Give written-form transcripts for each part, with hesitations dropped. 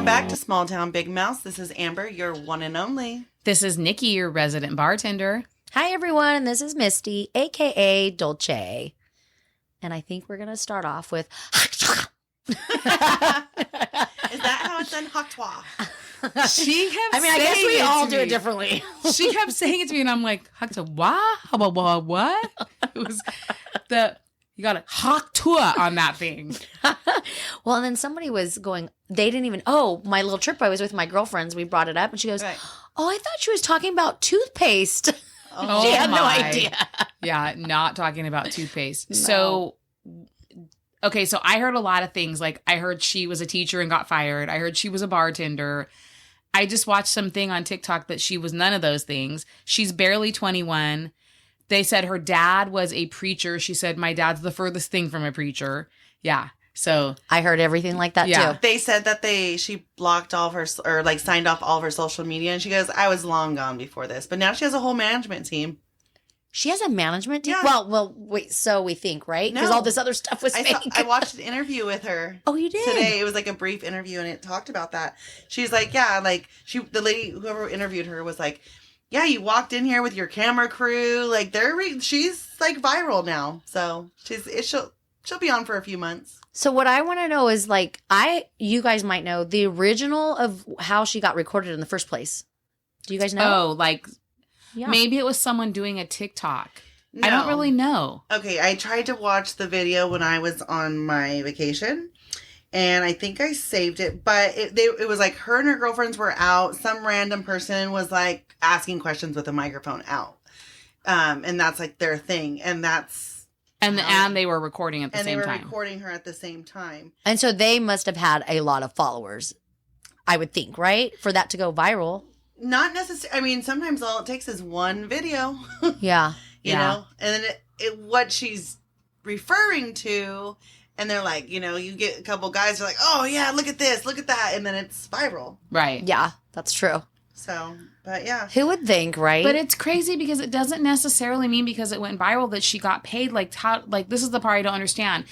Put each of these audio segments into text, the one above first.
Welcome back to Small Town Big Mouse. This is Amber, your one and only. This is Nikki, your resident bartender. Hi, everyone, and this is Misty, a.k.a. Dolce. And I think we're going to start off with... Is that how it's done? Haktua. She kept I guess we all do it differently. She kept saying it to me, and I'm like, Haktua, what? It was you got a Haktua on that thing. Well, and then somebody was going, they didn't even, my little trip I was with my girlfriends, we brought it up, and she goes, right. Oh, I thought she was talking about toothpaste. Oh, she had no idea. Yeah, not talking about toothpaste. No. So I heard a lot of things. Like, I heard she was a teacher and got fired. I heard she was a bartender. I just watched something on TikTok that she was none of those things. She's barely 21. They said her dad was a preacher. She said, my dad's the furthest thing from a preacher. Yeah. So I heard everything like that too. They said that she blocked all of her, or like signed off all of her social media. And she goes, I was long gone before this. But now she has a whole management team. She has a management team? Yeah. Well, wait, so we think, right? Because all this other stuff was fake. I watched an interview with her. Oh, you did? Today. It was like a brief interview, and it talked about that. She's like, yeah, like the lady, whoever interviewed her was like, yeah, you walked in here with your camera crew. Like she's like viral now. So she'll be on for a few months. So what I want to know is like, you guys might know the original of how she got recorded in the first place. Do you guys know? Oh, like maybe it was someone doing a TikTok. No. I don't really know. Okay, I tried to watch the video when I was on my vacation, and I think I saved it, but it was like her and her girlfriends were out. Some random person was like asking questions with a microphone out. And that's like their thing. And that's... And they were recording at the same time. And they were recording her at the same time. And so they must have had a lot of followers, I would think, right? For that to go viral. Not necessarily. I mean, sometimes all it takes is one video. Yeah. you know? And then what she's referring to, and they're like, you get a couple guys who are like, oh, yeah, look at this, look at that. And then it's viral. Right. Yeah, that's true. So, but yeah. Who would think, right? But it's crazy because it doesn't necessarily mean because it went viral that she got paid. Like, this is the part I don't understand.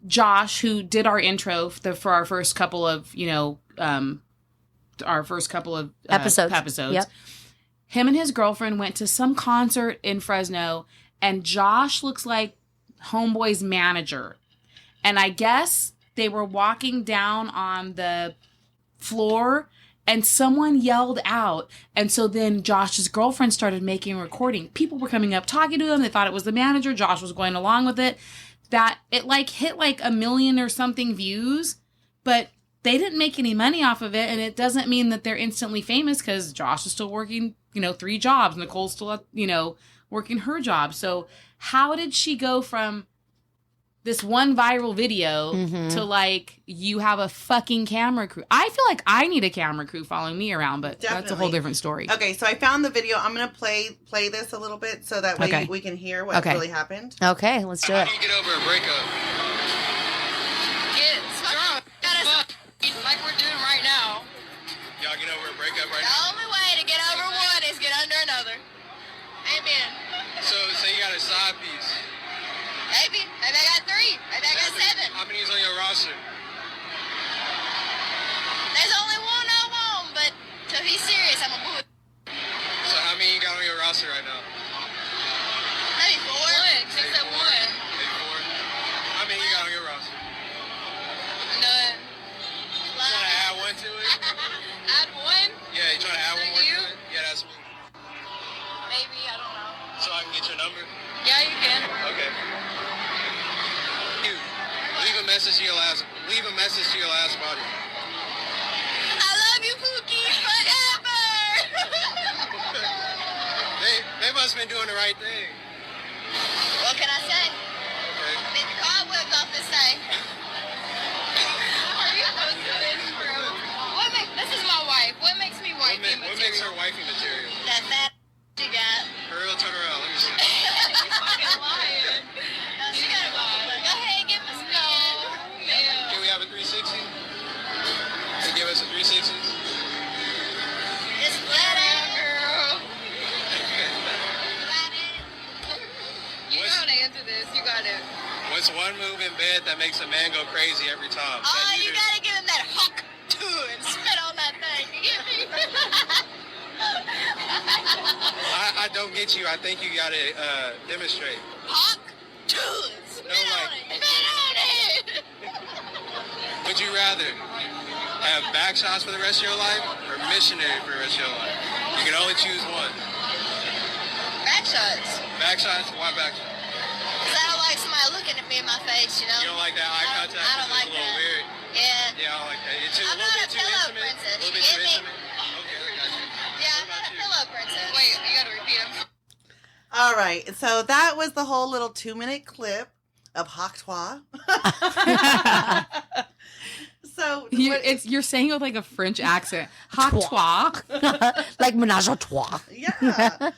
Josh, who did our intro for our first couple of, episodes. Yep. Him and his girlfriend went to some concert in Fresno, and Josh looks like Homeboy's manager. And I guess they were walking down on the floor, and someone yelled out. And so then Josh's girlfriend started making a recording. People were coming up talking to him. They thought it was the manager. Josh was going along with it. That it hit 1 million or something views, but they didn't make any money off of it. And it doesn't mean that they're instantly famous because Josh is still working, 3 jobs. Nicole's still, working her job. So how did she go from this one viral video to you have a fucking camera crew? I feel like I need a camera crew following me around, but That's a whole different story. Okay, so I found the video. I'm going to play this a little bit so that way we can hear what really happened. Okay, let's do it. How do you get over a breakup? Get drunk. Like we're doing right now. Y'all get over a breakup right The now? only way to get over one is get under another. Amen. So you got a side piece. Maybe I got 3. Maybe I got 7. How many is on your roster? There's only one I want, but to be serious, I'm a boy. So how many you got on your roster right now? Maybe 4. 6 at 1. Maybe 4. How many you got on your roster? None. You trying to add one to it? Add 1? Yeah, you trying to add one more You? to it? Yeah, that's me. Maybe, I don't know. So I can get your number? Yeah, you can. Okay. Leave a message to your last body. I love you, Pookie, forever. They must have been doing the right thing. What can I say? Okay. Been cobwebs off this thing. Are you supposed to this, bro? This is my wife. What makes me wifey material? What makes her wifey material? That fat she got. Hurry up, turn around. Let me see. You fucking lying. No, she got a ball. Go ahead, give us no. Can we have a 360? Can you give us a 360? Just flat out, girl. Flat out. You know to answer this. You got it. What's one move in bed that makes a man go crazy every time? Oh, you gotta give him that hook to and smack. I don't get you. I think you gotta demonstrate. Hawk, spit No, on like- it. Spit on it. Would you rather have back shots for the rest of your life or missionary for the rest of your life? You can only choose one. Back shots. Back shots? Why back shots? Because I don't like somebody looking at me in my face, you know? You don't like that eye I contact? don't It's like a little that. weird. Yeah. Yeah, I don't like that. It's a I'm little not bit a too pillow intimate. princess, A little you bit get too me? intimate. Okay, I got you. Yeah, What I'm not about a you? pillow princess. Wait, you gotta repeat them. All right. So that was the whole little 2-minute clip of Hoctois. So You're saying it with like a French accent. Hoctois. Like menage a trois. yeah.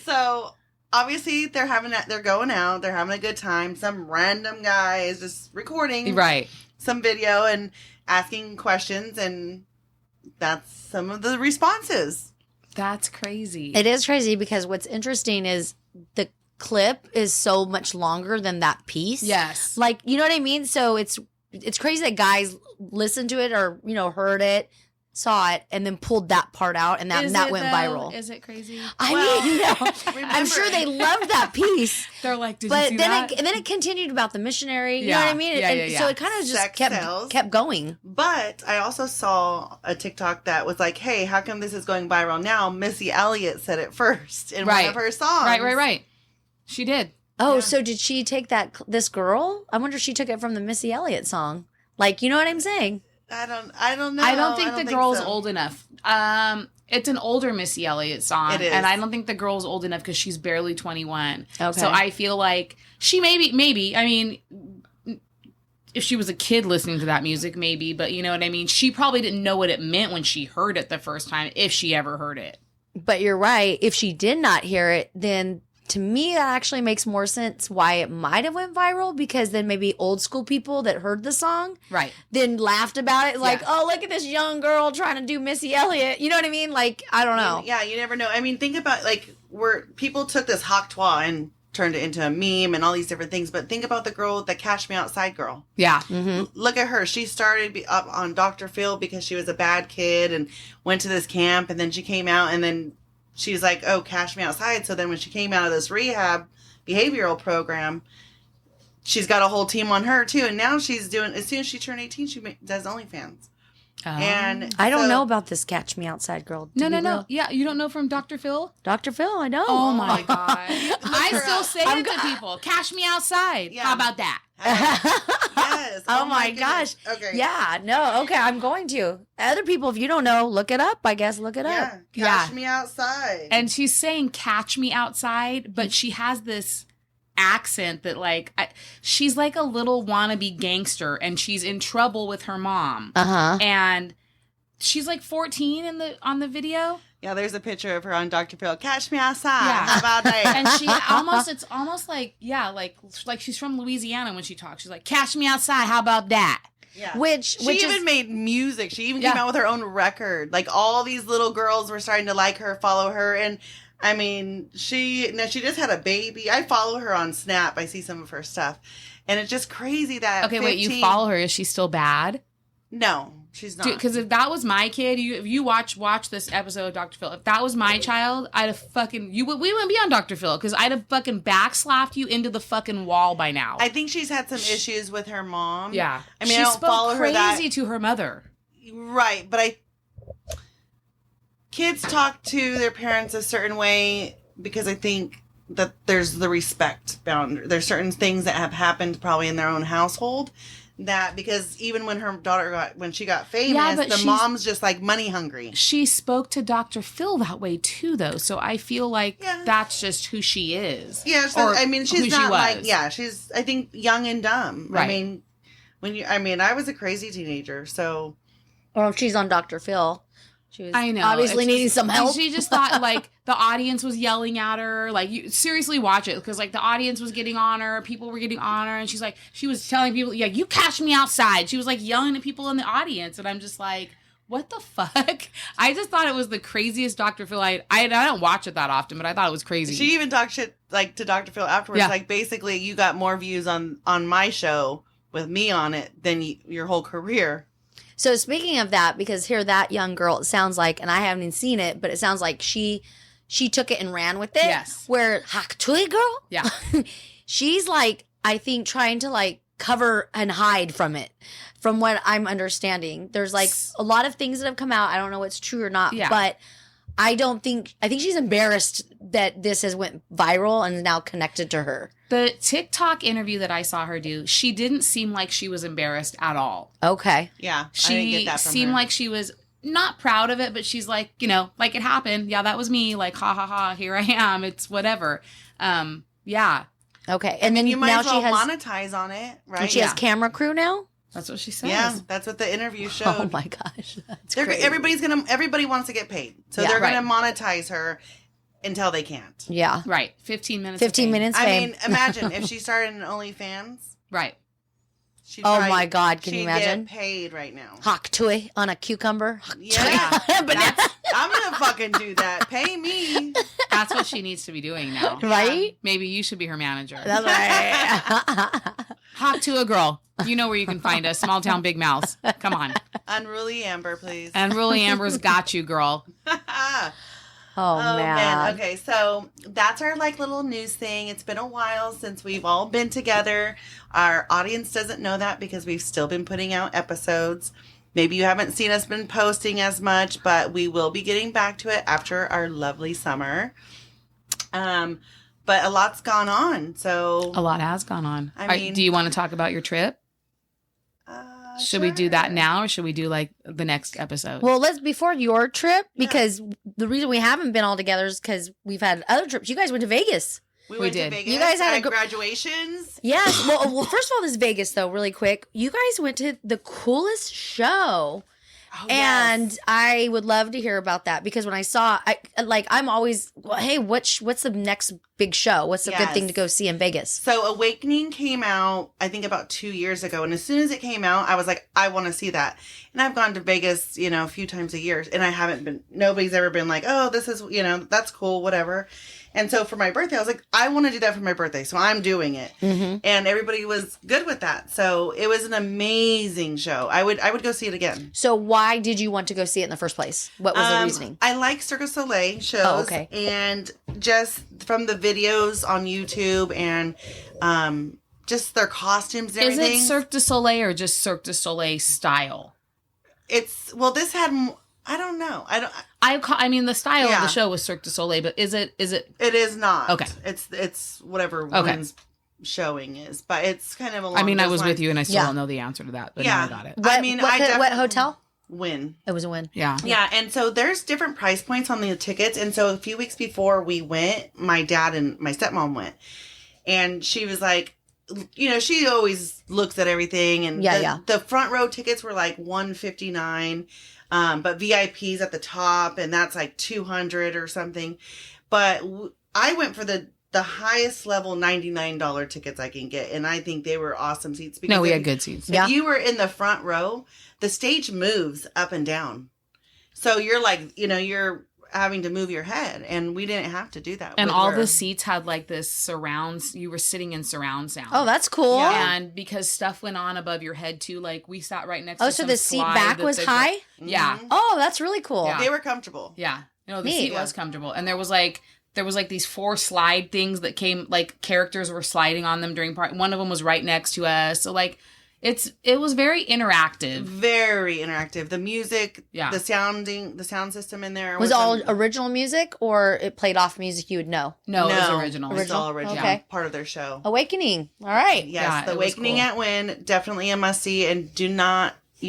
So obviously they're going out, they're having a good time. Some random guy is just recording Right. some video and asking questions, and that's some of the responses. That's crazy. It is crazy because what's interesting is the clip is so much longer than that piece. Yes. Like, you know what I mean? So it's crazy that guys listened to it or, heard it, saw it, and then pulled that part out, and that went viral. Is it crazy? I'm sure they loved that piece. They're like, did you But see then that? then it continued about the missionary. You Yeah. know what I mean? Yeah, And yeah, yeah. So it kind of just Sex sells. kept going. But I also saw a TikTok that was like, hey, how come this is going viral now? Missy Elliott said it first in one Right. of her songs. Right. She did. Oh, Yeah. so did she take this girl? I wonder if she took it from the Missy Elliott song. Like, you know what I'm saying? I don't know. I don't think the girl's so. old enough. It's an older Missy Elliott song. It is. And I don't think the girl's old enough because she's barely 21. Okay. So I feel like she maybe, I mean, if she was a kid listening to that music, maybe, but you know what I mean? She probably didn't know what it meant when she heard it the first time, if she ever heard it. But you're right. If she did not hear it, then to me that actually makes more sense why it might have went viral, because then maybe old school people that heard the song Right. then laughed about it, like, Yeah. oh, look at this young girl trying to do Missy Elliott. You know what I mean? Like, I don't know. Yeah, you never know. I mean, think about where people took this Hoctois and turned it into a meme and all these different things. But think about the girl, the Cash Me Outside girl. Yeah. Mm-hmm. Look at her. She started up on Dr. Phil because she was a bad kid and went to this camp, and then she came out, and then she's like, oh, Cash Me Outside. So then when she came out of this rehab behavioral program, she's got a whole team on her too. And now she's doing, as soon as she turned 18, she does OnlyFans. And I don't so- know about this Catch Me Outside girl. Do No. you know? Yeah, you don't know from Dr. Phil? Dr. Phil, I know. Oh my God. I her still up. say it to people. Cash me outside. Yeah. How about that? Yes. Oh my gosh. goodness. Okay. Yeah, no, okay, I'm going to. Other people, if you don't know, look it up, I guess. Look it Yeah. up. Cash Yeah. Me Outside. And she's saying catch me outside, but she has this accent that she's like a little wannabe gangster, and she's in trouble with her mom. Uh-huh. And she's like 14 on the video. Yeah, there's a picture of her on Dr. Phil. Catch me outside. Yeah. How about that? And it's almost like, yeah, like she's from Louisiana when she talks. She's like, catch me outside. How about that? Yeah. Which She even is, made music. She even Yeah. came out with her own record. Like, all these little girls were starting to like her, follow her. And I mean, she just had a baby. I follow her on Snap. I see some of her stuff. And it's just crazy that Okay, wait, you 15 follow her. Is she still bad? No, she's not. Because if that was my kid, if you watch this episode of Dr. Phil, if that was my child, I'd have fucking we wouldn't be on Dr. Phil because I'd have fucking backslapped you into the fucking wall by now. I think she's had some issues with her mom. Yeah, I mean, she I don't spoke follow her that crazy to her mother. right, but kids talk to their parents a certain way because I think that there's the respect boundary. There's certain things that have happened probably in their own household that, because even when her daughter when she got famous, but the mom's just like money hungry. She spoke to Dr. Phil that way too, though. So I feel like Yeah. that's just who she is. Yeah, so, Or I mean, who she's she not like, was. yeah, she's, I think, young and dumb. Right. I mean, I was a crazy teenager, so. or if she's on Dr. Phil. She was I know. obviously It's needing just- some help. She just thought like the audience was yelling at her. Like, you seriously watch it, because like the audience was getting on her, people were getting on her, and she was telling people, yeah, you catch me outside. She was like yelling at people in the audience, and I'm just like, what the fuck? I just thought it was the craziest Dr. Phil. I don't watch it that often, but I thought it was crazy. She even talked shit like to Dr. Phil afterwards. Yeah. Like, basically, you got more views on my show with me on it than your whole career. So speaking of that, because here that young girl, it sounds like, and I haven't even seen it, but it sounds like she she took it and ran with it. Yes. Where Haktui girl, Yeah. she's like, I think trying to like cover and hide from it. From what I'm understanding, there's like a lot of things that have come out. I don't know what's true or not, but I think she's embarrassed that this has went viral and is now connected to her. The TikTok interview that I saw her do, she didn't seem like she was embarrassed at all. Okay. Yeah. I didn't She get that from seemed her. like she was not proud of it, but she's like, you know, like it happened. Yeah, that was me. Like, ha ha ha, here I am. It's whatever. Yeah. Okay. And then you might now as well she has monetize on it, right? and she has camera crew now? That's what she says. Yeah, that's what the interview showed. Oh my gosh. That's crazy. Everybody wants to get paid. So Yeah. they're Right. gonna monetize her until they can't. Yeah. Right. 15 minutes. 15 of fame. minutes I fame. mean, imagine if she started an OnlyFans. Right. She'd Oh probably- my God, can you she'd imagine? Get paid right now. Haktui on a cucumber. Yeah, Banana. I'm gonna fucking do that. Pay me. That's what she needs to be doing now. Right? Maybe you should be her manager. That's right. Hawk to a girl. You know where you can find us. Small town, big mouths. Come on. Unruly Amber, please. And Really Amber's got you, girl. Oh, man. Okay, so that's our like little news thing. It's been a while since we've all been together. Our audience doesn't know that because we've still been putting out episodes. Maybe you haven't seen us been posting as much, but we will be getting back to it after our lovely summer. But a lot's gone on, so A lot has gone on. I mean- do you want to talk about your trip? Should we do that now or should we do like the next episode? Well, let's before your trip, because the reason we haven't been all together is because we've had other trips. You guys went to Vegas. We went did. to Vegas. You guys had at a graduations. Yes. Well, first of all, this Vegas though, really quick. You guys went to the coolest show. Oh, And yes. I would love to hear about that because when I saw, I'm always, well, hey, what's the next big show? What's the good thing to go see in Vegas? So Awakening came out, I think about 2 years ago. And as soon as it came out, I was like, I want to see that. And I've gone to Vegas, a few times a year. And I haven't been, nobody's ever been like, oh, this is, that's cool, whatever. And so for my birthday, I was like, I want to do that for my birthday. So I'm doing it. Mm-hmm. And everybody was good with that. So it was an amazing show. I would go see it again. So why did you want to go see it in the first place? What was the reasoning? I like Cirque du Soleil shows. Oh, okay. And just from the videos on YouTube and just their costumes and Is everything. it Cirque du Soleil or just Cirque du Soleil style? This had, I don't know. I mean, the style of Yeah. the show was Cirque du Soleil, but is it? It is not. Okay. It's whatever Okay. women's showing is, but it's kind of along I mean, I those was lines. with you and I still Yeah. don't know the answer to that, but Yeah. now I got it. What hotel? Win. It was a win. Yeah. Yeah, and so there's different price points on the tickets. And so a few weeks before we went, my dad and my stepmom went. And she was like, she always looks at everything. And the front row tickets were like $159. But VIP's at the top, and that's like $200 or something. But I went for the highest level $99 tickets I can get. And I think they were awesome seats. No, we had good seats. If you were in the front row, the stage moves up and down. So you're like, you're having to move your head. And we didn't have to do that. And all the seats had like this surrounds. You were sitting in surround sound. Oh, that's cool. Yeah. And because stuff went on above your head too, like we sat right next to Oh, so some the seat slide back that was they- high? Yeah. Oh, that's really cool. Yeah. They were comfortable. Yeah. No, the Neat. seat was comfortable. And there was like these 4 slide things that came, like characters were sliding on them during part. One of them was right next to us. So like it was very interactive. Very interactive. The music, Yeah. the sound system in there. Was it all original music or it played off music you would know? No, it was original. It's all original. Okay. Part of their show. Awakening. All right. Yes, Yeah, The it was Awakening cool. at Wynn, definitely a must-see, and you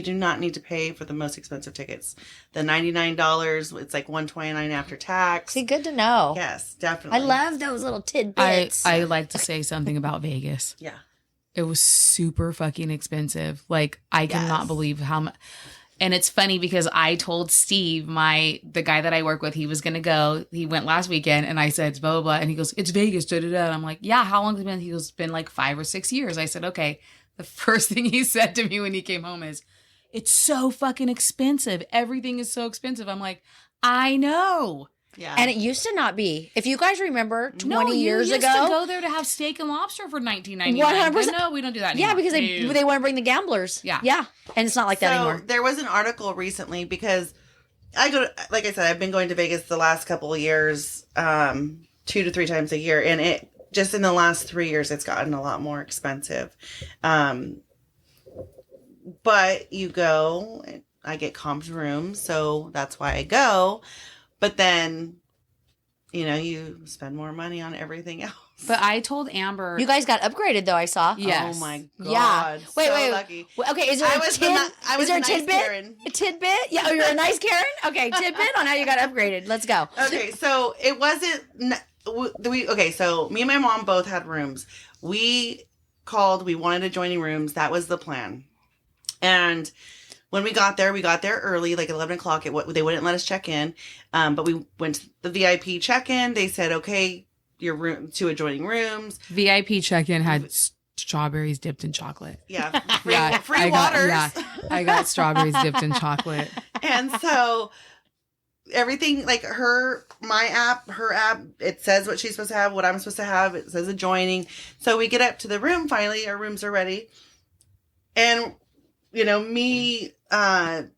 do not need to pay for the most expensive tickets. The $99, it's like $129 after tax. See, good to know. Yes, definitely. I love those little tidbits. I like to say something about Vegas. Yeah. It was super fucking expensive. Like I cannot Yes. believe how much. And it's funny because I told Steve, the guy that I work with, he was going to go. He went last weekend and I said, it's blah, blah, blah. And he goes, it's Vegas, da, da, da. And I'm like, yeah, how long has it been? He goes, it's been like 5 or 6 years. I said, okay. The first thing he said to me when he came home is, it's so fucking expensive. Everything is so expensive. I'm like, I know. Yeah. And it used to not be. If you guys remember 20 No, years you used ago. to go there to have steak and lobster for $19.99. 100%. But no, we don't do that anymore. Yeah, because they want to bring the gamblers. Yeah. Yeah. And it's not like that so anymore. there was an article recently because I go to, like I said, I've been going to Vegas the last couple of years, 2 to 3 times a year. And it just in the last 3 years, it's gotten a lot more expensive. But you go, I get comped rooms, so that's why I go. But then, you spend more money on everything else. But I told Amber. You guys got upgraded, though, I saw. Yes. Oh, my God. Yeah. Wait. Lucky. Okay, is there a tidbit? Karen. A tidbit? Yeah, oh, you're a nice Karen? Okay, tidbit on how you got upgraded. Let's go. Okay, so it wasn't... so me and my mom both had rooms. We called, we wanted adjoining rooms. That was the plan. And when we got there early, like 11 o'clock. They wouldn't let us check in. But we went to the VIP check-in. They said, okay, your room, 2 adjoining rooms. VIP check-in had strawberries dipped in chocolate. Yeah. Free waters. I got strawberries dipped in chocolate. And so everything, like her app, it says what she's supposed to have, what I'm supposed to have. It says adjoining. So we get up to the room finally. Our rooms are ready. And, me,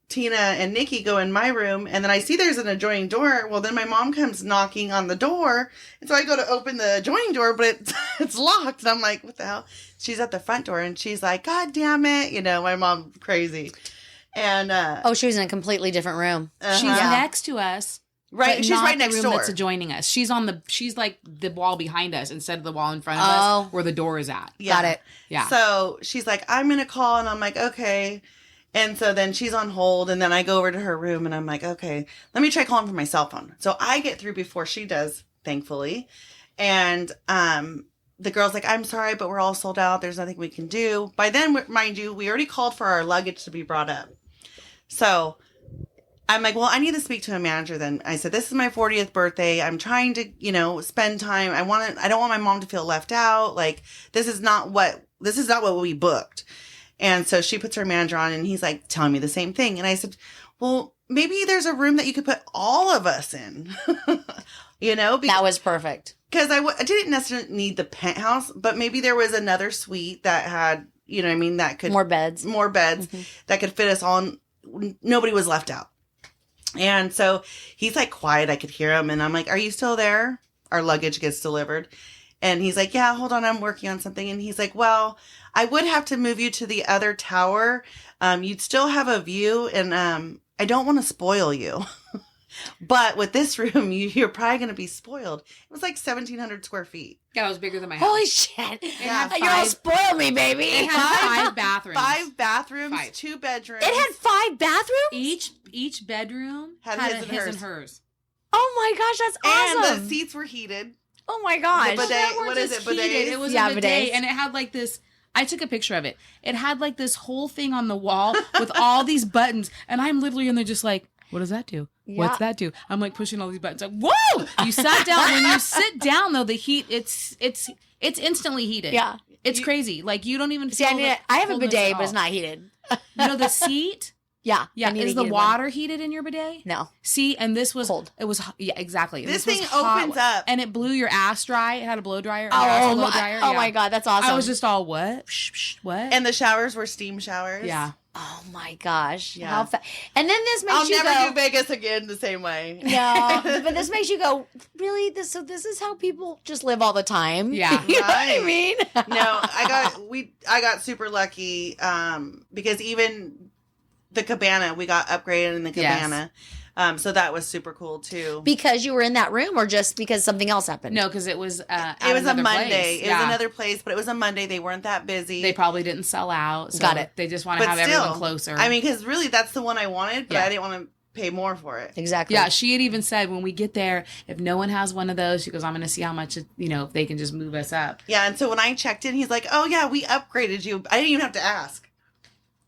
Tina and Nikki go in my room, and then I see there's an adjoining door. Well, then my mom comes knocking on the door, and so I go to open the adjoining door, but it's locked. And I'm like, what the hell? She's at the front door, and she's like, God damn it. My mom crazy. And she was in a completely different room. She's next to us. Right, she's right next door. door. That's adjoining us. She's like the wall behind us instead of the wall in front of us where the door is at. Yeah. Got it. Yeah. So she's like, I'm gonna call, and I'm like, okay. And so then she's on hold, and then I go over to her room, and I'm like, okay, let me try calling from my cell phone. So I get through before she does, thankfully. And the girl's like, I'm sorry, but we're all sold out. There's nothing we can do. By then, mind you, we already called for our luggage to be brought up. So I'm like, well, I need to speak to a manager then. I said, this is my 40th birthday. I'm trying to, spend time. I don't want my mom to feel left out. Like, this is not what we booked. And so she puts her manager on, and he's like telling me the same thing. And I said, well, maybe there's a room that you could put all of us in, that was perfect. Because I didn't necessarily need the penthouse, but maybe there was another suite that had, that could more beds mm-hmm. that could fit us all. And nobody was left out. And so he's like quiet. I could hear him. And I'm like, are you still there? Our luggage gets delivered. And he's like, yeah, hold on. I'm working on something. And he's like, well, I would have to move you to the other tower. You'd still have a view. And I don't want to spoil you. But with this room, you're probably going to be spoiled. It was like 1,700 square feet. Yeah, it was bigger than my house. Holy shit. Yeah, you're all spoil me, baby. It had 5 bathrooms. 5 bathrooms, 2 bedrooms. It had 5 bathrooms? Each bedroom had his and hers. Oh my gosh, that's awesome. And the seats were heated. Oh my gosh. The bidet, what is it? Bidet? It was a bidet, and it had like this. I took a picture of it. It had like this whole thing on the wall with all these buttons, and I'm literally in there just like, what does that do? Yeah. What's that do? I'm like pushing all these buttons. Like, whoa! You sat down. When you sit down, though, the heat it's instantly heated. Yeah, it's crazy. Like you don't even feel. See, I have a bidet, but it's not heated. The seat. Yeah. Is the water heated in your bidet? No. See, and this was cold. It was exactly. This thing opens up, and it blew your ass dry. It had a blow dryer. Oh my my god, that's awesome. I was just all what? What? And the showers were steam showers. Yeah. Oh my gosh. Yeah. And then this makes I'll you go. I'll never do Vegas again the same way. No, but this makes you go, really? This is how people just live all the time? Yeah. You know what I mean? No, I got super lucky because even the cabana, we got upgraded in the cabana. Yes. So that was super cool too. Because you were in that room, or just because something else happened? No, because it was a Monday. Place. It was another place, but it was a Monday. They weren't that busy. They probably didn't sell out. So got it. They just want to have everyone closer. I mean, because really that's the one I wanted, but I didn't want to pay more for it. Exactly. Yeah, she had even said when we get there, if no one has one of those, she goes, I'm going to see how much, if they can just move us up. Yeah, and so when I checked in, he's like, oh yeah, we upgraded you. I didn't even have to ask.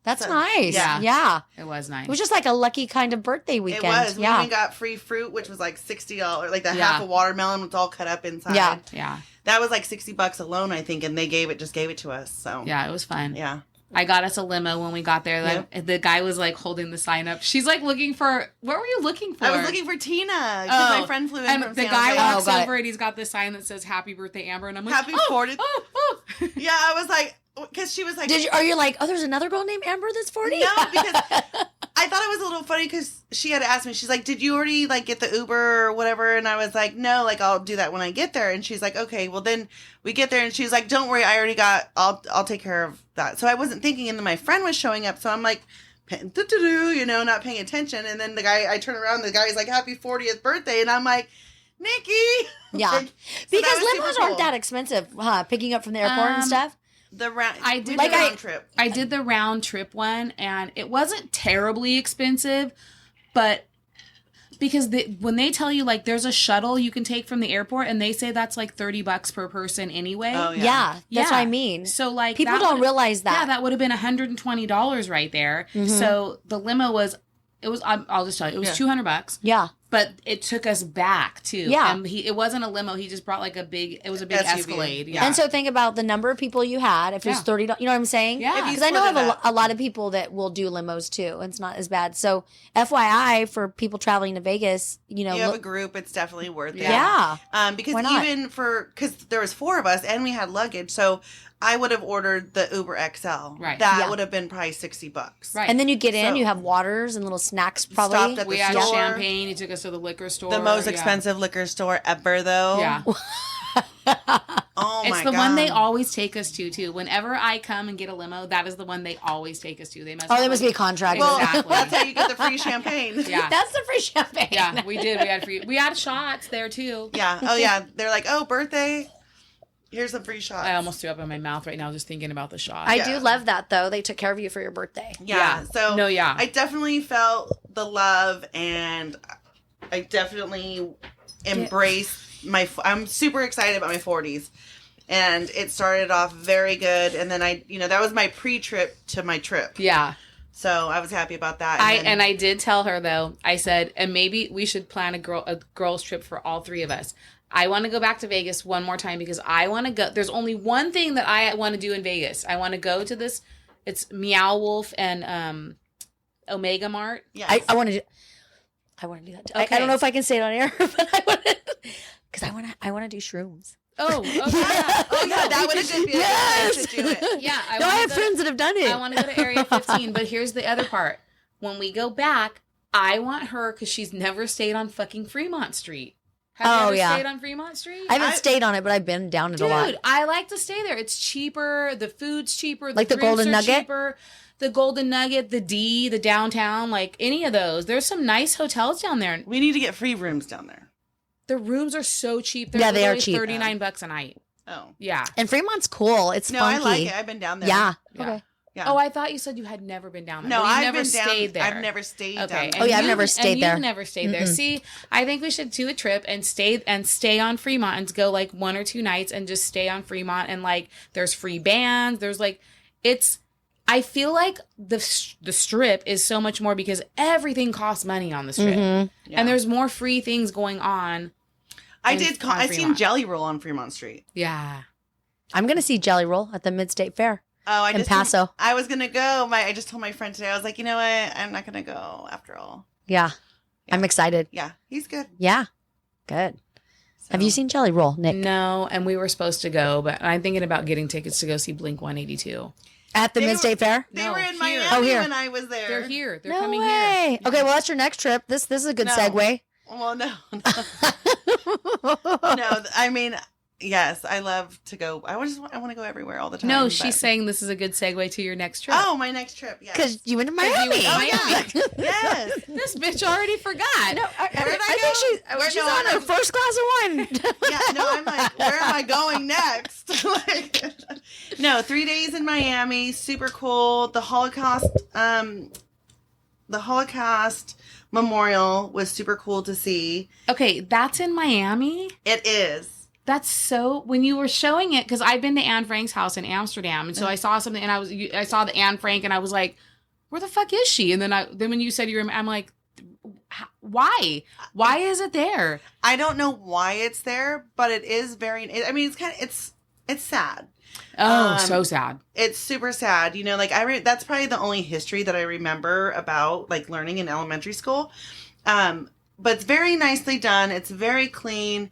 That's nice. Yeah. It was nice. It was just like a lucky kind of birthday weekend. It was. Yeah. We even got free fruit, which was like $60. Like the half a watermelon was all cut up inside. Yeah. Yeah. That was like $60 alone, I think, and they just gave it to us. So yeah, it was fun. Yeah. I got us a limo when we got there. The guy was like holding the sign up. She's like looking for. What were you looking for? I was looking for Tina because my friend flew in from the San guy Jose. walks over and he's got this sign that says "Happy Birthday, Amber," and I'm like, "Happy 40th." Yeah, I was like, because she was like, are you like, oh, there's another girl named Amber that's 40? No, because I thought it was a little funny because she had asked me, she's like, did you already like get the Uber or whatever? And I was like, no, like I'll do that when I get there. And she's like, okay, well then we get there and she's like, don't worry, I already got, I'll take care of that. So I wasn't thinking, and then my friend was showing up. So I'm like, you know, not paying attention. And then the guy, I turn around, the guy's like, happy 40th birthday. And I'm like, Nikki. Yeah. Like, because limos aren't that expensive, huh? Picking up from the airport and stuff. I did the round trip. I did the round trip one, and it wasn't terribly expensive, but because when they tell you like there's a shuttle you can take from the airport, and they say that's like $30 per person anyway. Oh yeah, that's what I mean. So like people don't realize that. Yeah, that would have been $120 right there. Mm-hmm. So the limo was. It was. I'll just tell you. It was $200. Yeah. But it took us back too. Yeah. And it wasn't a limo. He just brought like a big SUV. Escalade. Yeah. And so think about the number of people you had. If it's $30, you know what I'm saying? Yeah. Because I know I have a lot of people that will do limos too. And it's not as bad. So FYI for people traveling to Vegas, you know. You have a group. It's definitely worth it. Yeah. Because even because there was 4 of us and we had luggage. So I would have ordered the Uber XL. Right. That would have been probably $60. Right. And then you get in, you have waters and little snacks probably. Stopped at the we had store. champagne. He took us to the liquor store. The most expensive liquor store ever, though. Yeah. Oh my God. It's the one they always take us to, too. Whenever I come and get a limo, that is the one they always take us to. They must. There must be a contract. Well, exactly. that's how you get the free champagne. Yeah. That's the free champagne. Yeah, we did. We had shots there, too. Yeah. Oh, yeah. They're like, oh, birthday. Here's some free shots. I almost threw up in my mouth right now just thinking about the shot. I do love that, though. They took care of you for your birthday. Yeah. So yeah. I definitely felt the love, and I definitely embraced I'm super excited about my 40s. And it started off very good. And then that was my pre-trip to my trip. Yeah. So I was happy about that. And I did tell her, though, I said, and maybe we should plan a girls' trip for all 3 of us. I want to go back to Vegas one more time because I want to go. There's only one thing that I want to do in Vegas. I want to go to this. It's Meow Wolf and Omega Mart. Yeah, I want to do that too. Okay. I don't know if I can say it on air, but I want to, because I want to do shrooms. Oh, okay. That would have been beautiful. Yes. To do it. Yeah, I have friends that have done it. I want to go to Area 15, but here's the other part. When we go back, I want her because she's never stayed on fucking Fremont Street. Have you ever stayed on Fremont Street? I haven't stayed on it, but I've been down it a lot. Dude, I like to stay there. It's cheaper. The food's cheaper. Like the Golden Nugget? Cheaper. The Golden Nugget, the downtown, like any of those. There's some nice hotels down there. We need to get free rooms down there. The rooms are so cheap. They're they are cheap. $39 a night. Oh. Yeah. And Fremont's cool. It's funky. I like it. I've been down there. Yeah. Okay. Yeah. Oh, I thought you said you had never been down there. No, I've never stayed there. I've never stayed down there. Oh, yeah, I've never stayed there. You've never stayed there. See, I think we should do a trip and stay on Fremont and go like 1 or 2 nights and just stay on Fremont and like there's free bands. There's like I feel like the strip is so much more because everything costs money on the strip, and there's more free things going on. I seen Jelly Roll on Fremont Street. Yeah, I'm gonna see Jelly Roll at the Mid-State Fair. Oh, in Paso. I was gonna go. I just told my friend today. I was like, you know what? I'm not gonna go after all. Yeah. I'm excited. Yeah, he's good. Yeah, good. So. Have you seen Jelly Roll, Nick? No, and we were supposed to go, but I'm thinking about getting tickets to go see Blink 182 at the Mid-State Fair. They were in Miami when I was there. They're here. They're no coming way. here. Okay, well that's your next trip. This is a good segue. Well, no. No, I mean. Yes, I love to go. I want to go everywhere all the time. No, she's saying this is a good segue to your next trip. Oh, my next trip. Yeah, because you went to Miami. Yeah. Yes. This bitch already forgot. No, I think she's on her first glass of wine. Yeah, no, I'm like, where am I going next? No, 3 days in Miami, super cool. The Holocaust Memorial was super cool to see. Okay, that's in Miami? It is. That's so, when you were showing it, because I've been to Anne Frank's house in Amsterdam, and so I saw something, and I saw the Anne Frank, and I was like, where the fuck is she? And then when you said I'm like, why? Why is it there? I don't know why it's there, but it is very, I mean, it's sad. Oh, so sad. It's super sad. You know, like that's probably the only history that I remember about like learning in elementary school. But it's very nicely done. It's very clean.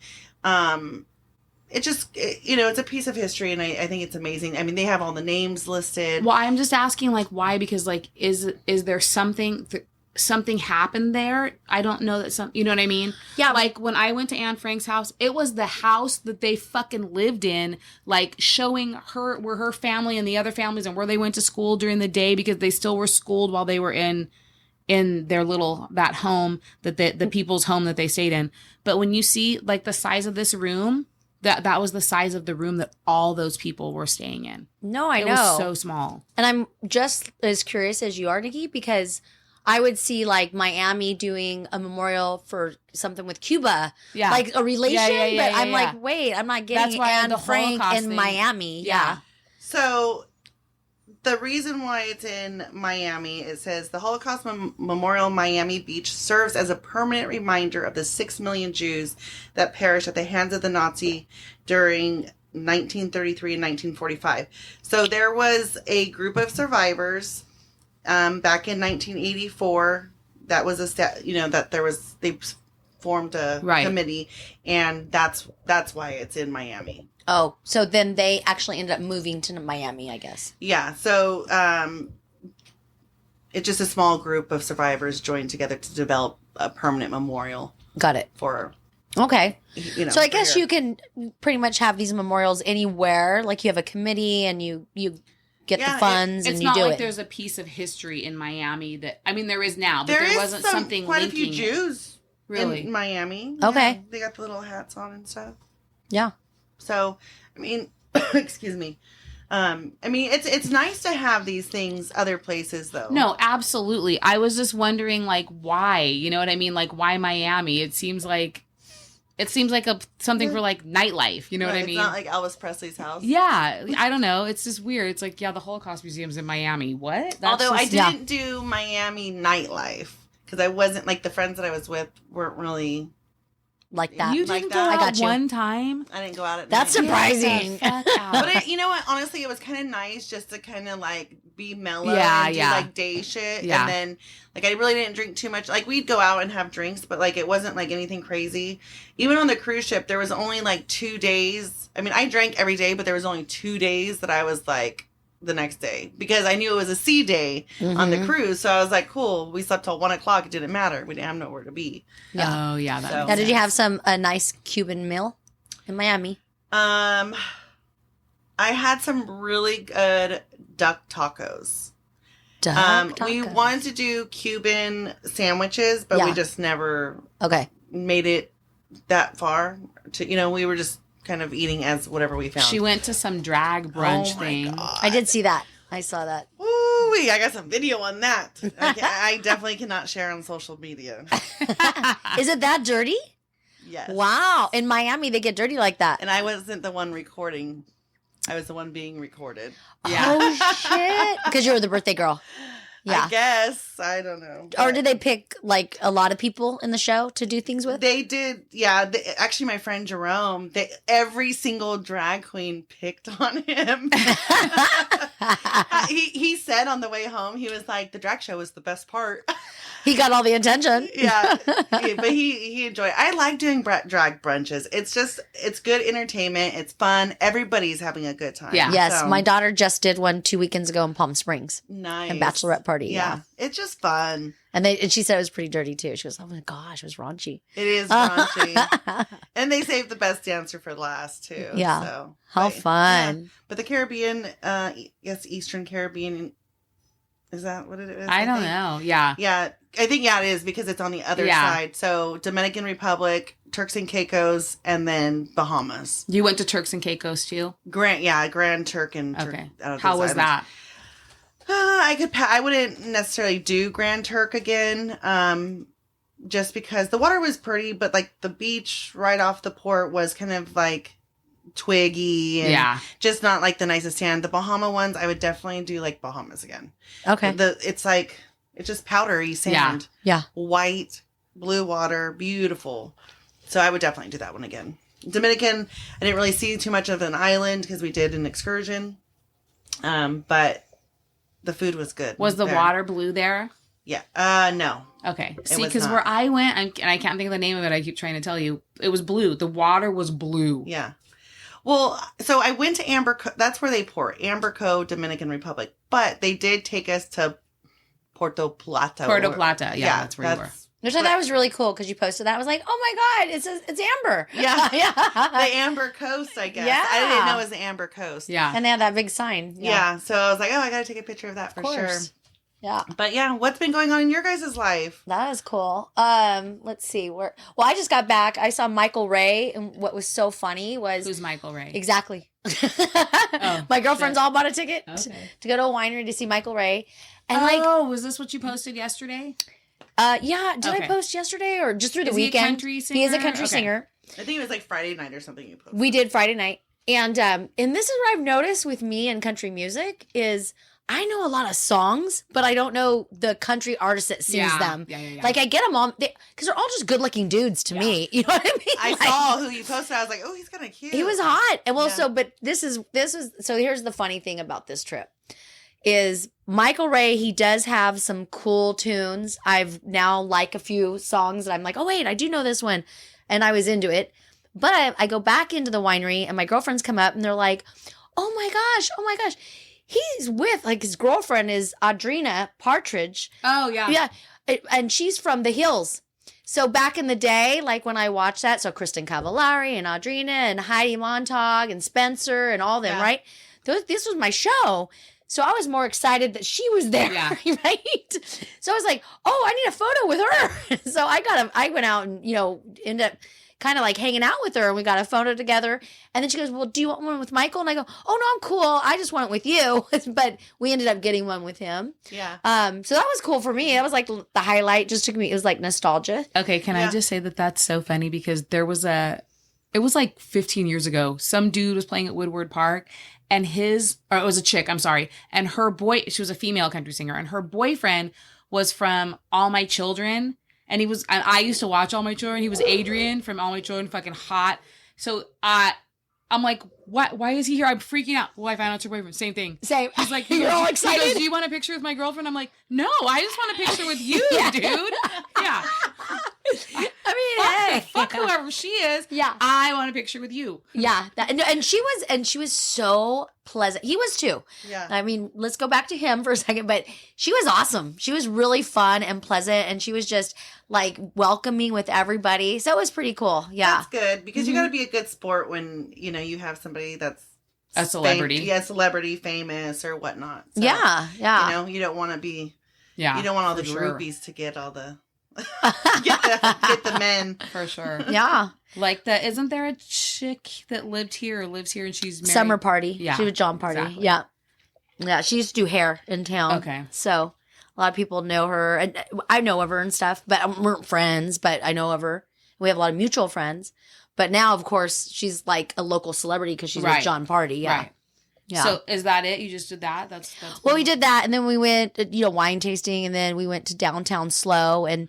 It's a piece of history, and I think it's amazing. I mean, they have all the names listed. Well, I'm just asking, like, why? Because, like, is there something something happened there. I don't know that you know what I mean? Yeah. Like when I went to Anne Frank's house, it was the house that they fucking lived in, like showing her where her family and the other families and where they went to school during the day because they still were schooled while they were in their that home that the people's home that they stayed in. But when you see like the size of this room, that was the size of the room that all those people were staying in. No, I know. It was so small. And I'm just as curious as you are, Nikki, because I would see like Miami doing a memorial for something with Cuba, like a relation. But I'm like, wait, I'm not getting Anne Frank in Miami. Yeah. So the reason why it's in Miami, it says the Holocaust Memorial Miami Beach serves as a permanent reminder of the 6 million Jews that perished at the hands of the Nazi during 1933 and 1945. So there was a group of survivors back in 1984 that was they formed a committee, and that's why it's in Miami. Oh, so then they actually ended up moving to Miami, I guess. Yeah, so it's just a small group of survivors joined together to develop a permanent memorial. Got it. For okay. So I guess you can pretty much have these memorials anywhere. Like you have a committee and you get the funds and you do it. It's not like there's a piece of history in Miami that, I mean, there is now, but there wasn't something quite linking. a few Jews in Miami. Okay. Yeah, they got the little hats on and stuff. Yeah. So, I mean, excuse me. I mean, it's nice to have these things other places, though. No, absolutely. I was just wondering, like, why? You know what I mean? Like, why Miami? It seems like something for like nightlife. You know what I mean? It's not like Elvis Presley's house. Yeah, I don't know. It's just weird. It's like, the Holocaust Museum's in Miami. What? Although I didn't do Miami nightlife because I wasn't like the friends that I was with weren't really. Like that. You didn't go out one time? I didn't go out at That's night. surprising. But you know what? Honestly, it was kind of nice just to kind of like be mellow and do like day shit. Yeah. And then like I really didn't drink too much. Like we'd go out and have drinks, but like it wasn't like anything crazy. Even on the cruise ship, there was only like 2 days. I mean, I drank every day, but there was only 2 days that I was like the next day because I knew it was a sea day on the cruise. So I was like, cool. We slept till 1 o'clock. It didn't matter. We didn't have nowhere to be. Yeah. Oh yeah. Now, did you have a nice Cuban meal in Miami? I had some really good duck tacos. We wanted to do Cuban sandwiches, but we just never made it that far. We were just kind of eating as whatever we found. She went to some drag brunch thing. God. I did see that. I saw that. Ooh, I got some video on that. I definitely cannot share on social media. Is it that dirty? Yes. Wow. In Miami, they get dirty like that. And I wasn't the one recording. I was the one being recorded. Yeah. Oh, shit. Because you were the birthday girl. Yeah. I guess. I don't know. Or did they pick, like, a lot of people in the show to do things with? They did. Yeah. Actually, my friend Jerome, every single drag queen picked on him. He said on the way home, he was like, the drag show was the best part. He got all the attention. Yeah. But he enjoyed it. I like doing drag brunches. It's good entertainment. It's fun. Everybody's having a good time. Yeah. Yes. My daughter just did one 2 weekends ago in Palm Springs. Nice. A bachelorette party. Yeah. It's just fun. And she said it was pretty dirty too. She goes, oh my gosh, it was raunchy. It is raunchy. And they saved the best dancer for last too. Yeah. So, how fun. Yeah. But the Caribbean, Eastern Caribbean, is that what it is? I don't know. Yeah. Yeah. I think, it is because it's on the other side. So Dominican Republic, Turks and Caicos, and then Bahamas. You went to Turks and Caicos too? Grand Turk and okay. How was that? I wouldn't necessarily do Grand Turk again, just because the water was pretty, but like the beach right off the port was kind of like twiggy and just not like the nicest sand. The Bahama ones, I would definitely do like Bahamas again. Okay. It's just powdery sand. Yeah. White, blue water, beautiful. So I would definitely do that one again. Dominican, I didn't really see too much of an island because we did an excursion. But the food was good. Was the water blue there? Yeah. No. Okay. See, because where I went, and I can't think of the name of it, I keep trying to tell you, it was blue. The water was blue. Yeah. Well, so I went to Amber Cove. That's where they port. Amber Cove, Dominican Republic. But they did take us to Puerto Plata. Puerto Plata. Yeah, that's where you were. Which I thought was really cool because you posted that. I was like, oh my God, it's Amber. Yeah. Yeah. The Amber Coast, I guess. Yeah. I didn't know it was the Amber Coast. Yeah. And they had that big sign. Yeah. So I was like, oh, I got to take a picture of that for sure. Yeah. But yeah, what's been going on in your guys' life? That was cool. Let's see. Well, I just got back. I saw Michael Ray, and what was so funny was... Who's Michael Ray? Exactly. My girlfriend's all bought a ticket to go to a winery to see Michael Ray. And was this what you posted yesterday? Yeah. Did I post yesterday or just through the weekend? He a country singer? He is a country singer. I think it was like Friday night or something you posted. We did Friday night. And this is what I've noticed with me and country music is I know a lot of songs, but I don't know the country artist that sings them. Yeah. Like I get them all because they're all just good looking dudes to me. You know what I mean? I saw who you posted. I was like, oh, he's kind of cute. He was hot. And but this was so here's the funny thing about this trip is Michael Ray, he does have some cool tunes. I've now like a few songs that I'm like, oh wait, I do know this one. And I was into it. But I go back into the winery and my girlfriends come up and they're like, oh my gosh. He's with, like, his girlfriend is Audrina Partridge. Oh, yeah. Yeah. And she's from the Hills. So back in the day, like when I watched that, so Kristen Cavallari and Audrina and Heidi Montag and Spencer and all them, right? This was my show. So I was more excited that she was there, right? So I was like, oh, I need a photo with her. So I went out and, ended up kind of like hanging out with her and we got a photo together. And then she goes, well, do you want one with Michael? And I go, oh, no, I'm cool. I just want it with you. But we ended up getting one with him. Yeah. So that was cool for me. That was like the highlight. Just took me, it was like nostalgia. Okay. Can I just say that that's so funny because it was like 15 years ago. Some dude was playing at Woodward Park and it was a chick, I'm sorry. And she was a female country singer and her boyfriend was from All My Children. And I used to watch All My Children. He was Adrian from All My Children, fucking hot. So I'm like, what? Why is he here? I'm freaking out. Well, I found out it's your boyfriend. Same thing. Same. He's like, you're all excited. He goes, do you want a picture with my girlfriend? I'm like, no, I just want a picture with you, dude. Yeah. I mean, fuck whoever she is. Yeah. I want a picture with you. Yeah. And she was so pleasant. He was too. Yeah. I mean, let's go back to him for a second, but she was awesome. She was really fun and pleasant and she was just like welcoming with everybody. So it was pretty cool. Yeah. That's good because you got to be a good sport when, you have somebody that's a celebrity. Celebrity, famous or whatnot. So, yeah. You don't want to be, yeah, you don't want all the groupies to get all the, get the men. For sure. Yeah. Like isn't there a chick that lives here and she's married? Summer Party. Yeah. She was John Party. Exactly. Yeah. Yeah. She used to do hair in town. Okay. So a lot of people know her and I know of her and stuff, but we're friends, but I know of her. We have a lot of mutual friends. But now, of course, she's like a local celebrity because she's with John Party. Yeah. Right. Yeah. So is that it? You just did that? That's well, we did that. And then we went, wine tasting. And then we went to downtown Slow. And,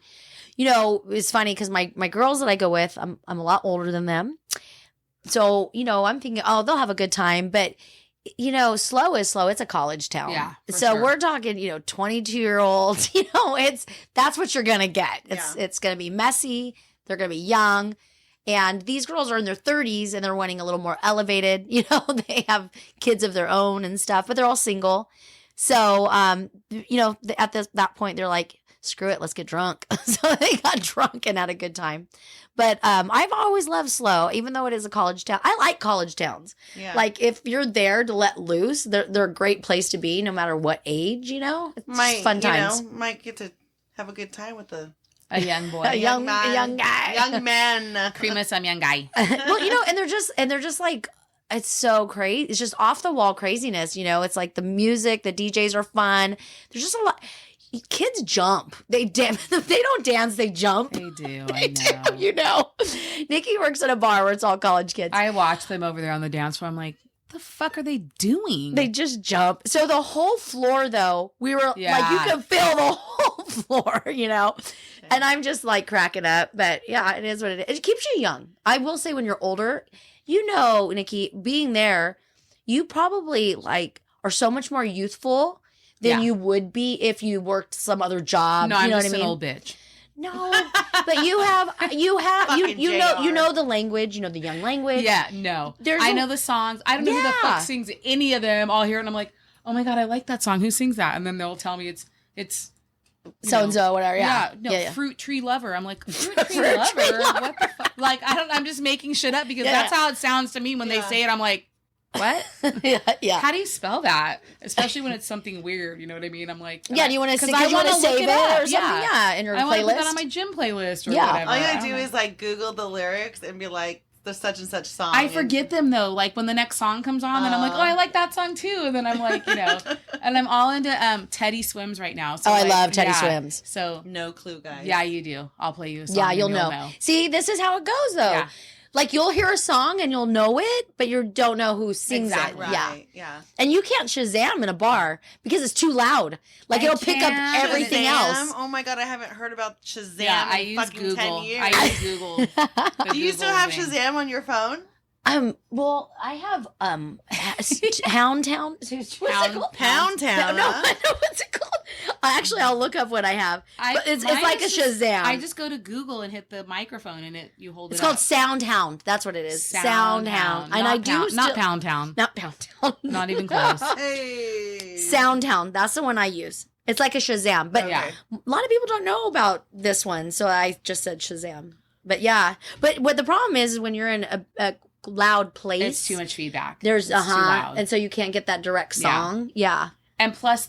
it's funny because my girls that I go with, I'm a lot older than them. So, I'm thinking, oh, they'll have a good time. But, Slow is Slow. It's a college town. Yeah. So we're talking, 22-year-olds, that's what you're going to get. It's going to be messy. They're going to be young. And these girls are in their 30s and they're wanting a little more elevated. They have kids of their own and stuff, but they're all single. So, at that point, they're like, screw it, let's get drunk. So they got drunk and had a good time. But I've always loved Slow, even though it is a college town. I like college towns. Yeah. Like, if you're there to let loose, they're a great place to be, no matter what age, It's fun times. Might get to have a good time with a young boy. A young guy. Young man. Cream of some young guy. Well, and they're just like, it's so crazy. It's just off the wall craziness. It's like the music, the DJs are fun. There's just a lot. Kids jump. They don't dance. They jump. They do. I know. Nikki works at a bar where it's all college kids. I watch them over there on the dance floor. I'm like, the fuck are they doing? They just jump. So the whole floor, though, we were like, you could feel the whole floor, And I'm just like cracking up. But yeah, it is what it is. It keeps you young. I will say when you're older, Nikki, being there, you probably are so much more youthful than you would be if you worked some other job. No, I'm just an old bitch. No, but you know the language, the young language. Yeah, no. I know the songs. I don't know who the fuck sings any of them. I'll hear it and I'm like, oh my God, I like that song. Who sings that? And then they'll tell me it's so and so, whatever. Yeah. Fruit tree lover. I'm like, fruit tree lover? What the fuck? Like, I'm just making shit up because that's how it sounds to me when they say it. I'm like, what? yeah. How do you spell that? Especially when it's something weird. You know what I mean? I'm like, do you want to save it or something? Yeah, in your playlist. I want to put that on my gym playlist or whatever. All you gotta do is like Google the lyrics and be like, the such and such song. I forget them though. Like when the next song comes on, then I'm like, oh, I like that song too. And then I'm like, and I'm all into Teddy Swims right now. So I love Teddy Swims. So no clue, guys. Yeah, you do. I'll play you a song. Yeah, you'll know. See, this is how it goes though. Yeah. Like you'll hear a song and you'll know it, but you don't know who sings it. Right. Yeah. And you can't Shazam in a bar because it's too loud. Like it'll pick up everything else. Oh my God, I haven't heard about Shazam in fucking Google. 10 years. I use Google. Do you still have Shazam on your phone? Well, I have Hound Town. What's it called? Pound Town. No, what's it called? Actually, I'll look up what I have. But it's like a Shazam. I just go to Google and hit the microphone and you hold it. It's called Sound Hound. That's what it is. Sound Hound. And not Pound Town. Not Pound Town. Not even close. Hey. Sound Hound. That's the one I use. It's like a Shazam, but a lot of people don't know about this one, so I just said Shazam. But yeah, but what the problem is when you're in a loud place, it's too much feedback. There's too loud. And so you can't get that direct song. Yeah. And plus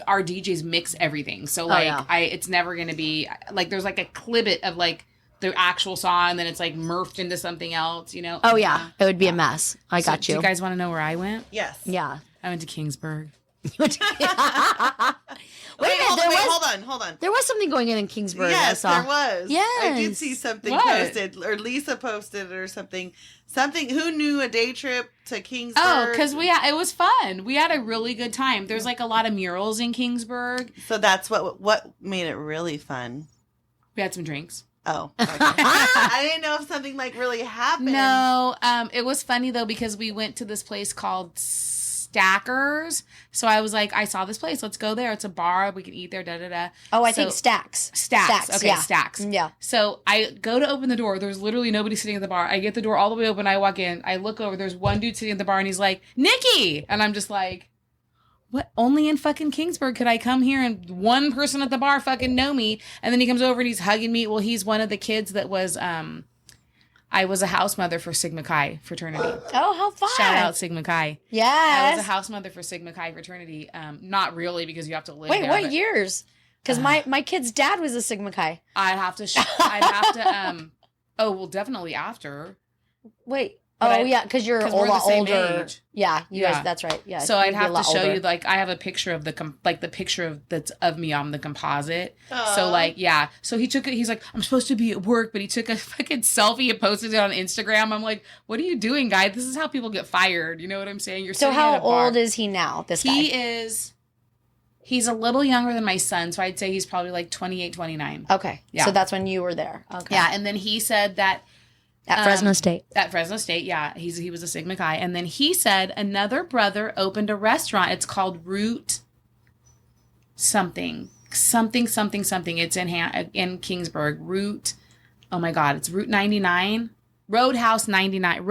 our DJs mix everything. So like it's never going to be like there's like a clibit of like the actual song and then it's like morphed into something else, you know. Oh yeah. It would be a mess. I got you. Do you guys want to know where I went? Yes. Yeah. I went to Kingsburg. Wait, hold on. There was something going in Kingsburg. Yes, there was. Yes. I did see something posted, or Lisa posted it or something. Who knew a day trip to Kingsburg? Oh, because it was fun. We had a really good time. There's like a lot of murals in Kingsburg. So that's what made it really fun. We had some drinks. Oh, okay. I didn't know if something like really happened. No, it was funny though because we went to this place called Stackers. So I was like, I saw this place. Let's go there. It's a bar. We can eat there. Da da da. Oh, I think Stacks. Okay, Stacks. Yeah. So I go to open the door. There's literally nobody sitting at the bar. I get the door all the way open. I walk in. I look over. There's one dude sitting at the bar, and he's like, Nikki, and I'm just like, what? Only in fucking Kingsburg could I come here and one person at the bar fucking know me? And then he comes over and he's hugging me. Well, he's one of the kids that was I was a house mother for Sigma Chi fraternity. Oh, how fun. Shout out Sigma Chi. Yes. I was a house mother for Sigma Chi fraternity. Not really because you have to live there. Wait, what years? Because my kid's dad was a Sigma Chi. I'd have to, definitely after. Wait. Because you're a lot older. Age. Yeah, you guys, that's right. Yeah. So I'd have to show you, like, I have a picture of the picture that's of me on the composite. Aww. So like, yeah. So he took it. He's like, I'm supposed to be at work, but he took a fucking selfie and posted it on Instagram. I'm like, what are you doing, guy? This is how people get fired. You know what I'm saying? You're so how old is he now? This guy. He's a little younger than my son, so I'd say he's probably like 28, 29. Okay. Yeah. So that's when you were there. Okay. Yeah, and then he said that. At Fresno State. At Fresno State, yeah. He was a Sigma Chi. And then he said another brother opened a restaurant. It's called Root something. It's in Kingsburg. Root, oh my God, it's Route 99. Roadhouse 99.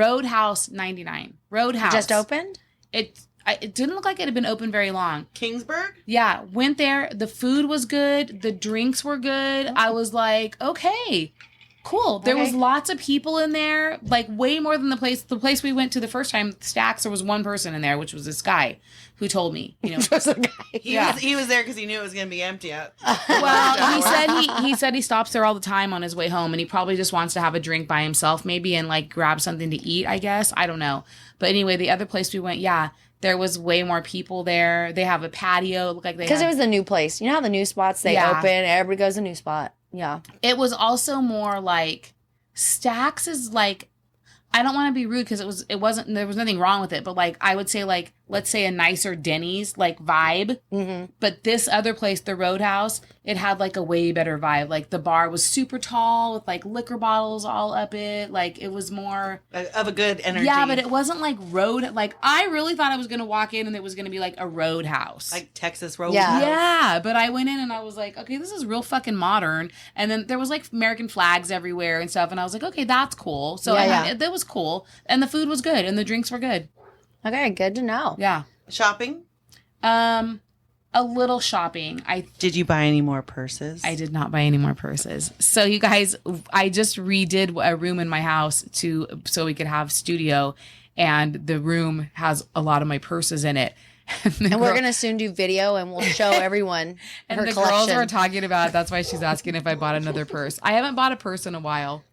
Roadhouse. Just opened? It didn't look like it had been open very long. Kingsburg? Yeah. Went there. The food was good. The drinks were good. Oh. I was like, okay. Cool. There was lots of people in there, like way more than the place we went to the first time, Stacks, there was one person in there, which was this guy who told me, you know. He was there because he knew it was going to be empty. Well, he said he stops there all the time on his way home, and he probably just wants to have a drink by himself maybe and like grab something to eat, I guess. I don't know. But anyway, the other place we went, there was way more people there. They have a patio. Looked like because it was the new place. You know how the new spots they open, everybody goes to a new spot. Yeah. It was also more like Stacks is like, I don't want to be rude because there was nothing wrong with it, but like I would say like, let's say a nicer Denny's like vibe. Mm-hmm. But this other place, the Roadhouse, it had like a way better vibe. Like the bar was super tall with like liquor bottles all up it. Like it was more of a good energy. Yeah, but it wasn't like like I really thought I was going to walk in and it was going to be like a Roadhouse. Like Texas Roadhouse. Yeah, but I went in and I was like, okay, this is real fucking modern. And then there was like American flags everywhere and stuff. And I was like, okay, that's cool. So that was cool. And the food was good and the drinks were good. Okay, good to know. Yeah. Shopping? a little shopping. Did you buy any more purses? I did not buy any more purses. So you guys, I just redid a room in my house so we could have studio, and the room has a lot of my purses in it. And we're gonna soon do video, and we'll show everyone and her the collection. girls were talking about it. That's why she's asking if I bought another purse. I haven't bought a purse in a while.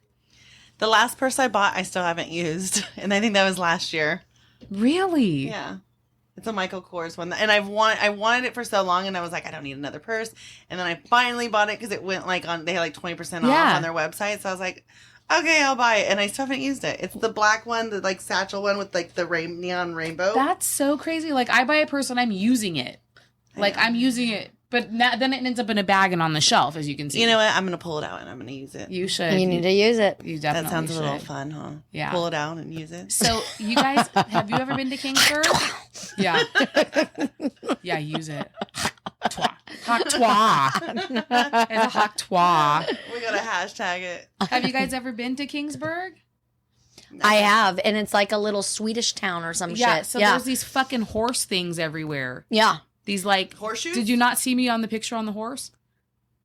The last purse I bought, I still haven't used, and I think that was last year. Really? Yeah. It's a Michael Kors one, and I wanted it for so long, and I was like, I don't need another purse. And then I finally bought it because it went like they had like 20% off on their website. So I was like, okay, I'll buy it, and I still haven't used it. It's the black one, the like satchel one with like the neon rainbow. That's so crazy. Like I buy a purse and I'm using it. Like I'm using it, but then it ends up in a bag and on the shelf, as you can see. You know what? I'm gonna pull it out and I'm gonna use it. You should. You need to use it. You definitely That sounds should. a little fun, huh? Yeah. Pull it out and use it. So you guys, have you ever been to Kingsburg? Yeah. Yeah, use it. Hot twa. It's a hot twa. We gotta hashtag it. Have you guys ever been to Kingsburg? I have, and it's like a little Swedish town or some shit. So there's these fucking horse things everywhere. Yeah. These like horseshoes. Did you not see me on the picture on the horse?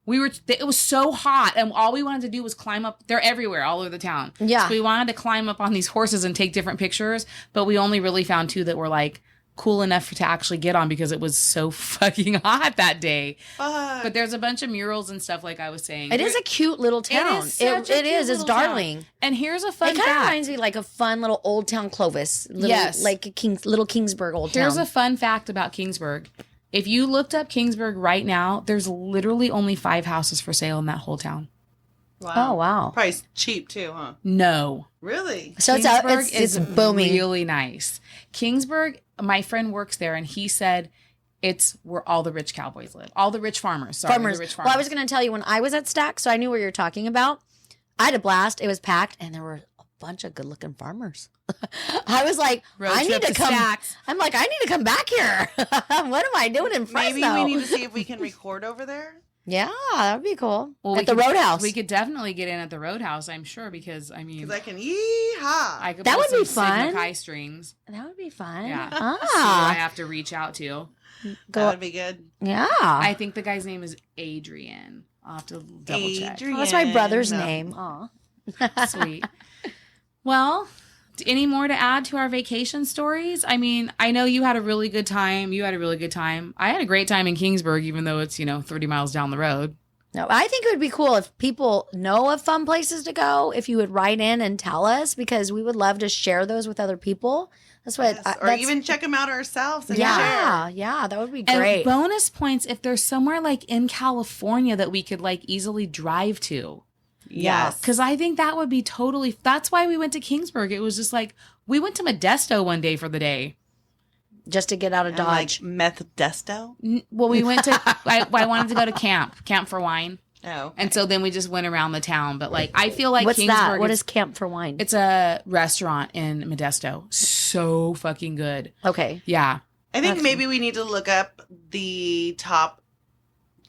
It was so hot, and all we wanted to do was climb up. They're everywhere, all over the town. Yeah. So we wanted to climb up on these horses and take different pictures, but we only really found 2 that were like cool enough to actually get on because it was so fucking hot that day. Fuck. But there's a bunch of murals and stuff, like I was saying. It is a cute little town. It is. It's darling. And here's a fun It kind of fact. reminds me like a fun little old town Clovis. Yes. Like a little Kingsburg old town. Here's a fun fact about Kingsburg. If you looked up Kingsburg right now, there's literally only 5 houses for sale in that whole town. Wow. Oh, wow. Probably cheap too, huh? No. Really? So it's booming. Really nice. Kingsburg, my friend works there, and he said it's where all the rich cowboys live. All the rich farmers. Sorry, farmers. The rich farmers. Well, I was going to tell you, when I was at Stack, so I knew what you were talking about. I had a blast. It was packed, and there were a bunch of good-looking farmers. I was like, I need to come. Stacks. I'm like, I need to come back here. What am I doing in Fresno? Maybe we need to see if we can record over there. Yeah, that would be cool. Well, at the Roadhouse. We could definitely get in at the Roadhouse, I'm sure, because, I mean... Because I can yeehaw. I could that put would be some fun. Sigma Chi strings. That would be fun. Yeah. Ah. See who I have to reach out to. That would be good. Yeah. I think the guy's name is Adrian. I'll have to double check. Oh, that's my brother's name. Aw. Sweet. Well, any more to add to our vacation stories? I mean, I know you had a really good time. You had a really good time. I had a great time in Kingsburg, even though it's, 30 miles down the road. No, I think it would be cool if people know of fun places to go, if you would write in and tell us, because we would love to share those with other people. That's what, Yes, or even check them out ourselves and share. Yeah, that would be great. And bonus points if there's somewhere like in California that we could like easily drive to. Yes. Because I think that would be totally, that's why we went to Kingsburg. It was just like, we went to Modesto one day for the day. Just to get out of Dodge. Like Methodesto? Well, we went to, I wanted to go to Camp for Wine. Oh. Okay. And so then we just went around the town. But like, I feel like What's Kingsburg that? What is Camp for Wine? It's a restaurant in Modesto. So fucking good. Okay. Yeah. I think maybe we need to look up the top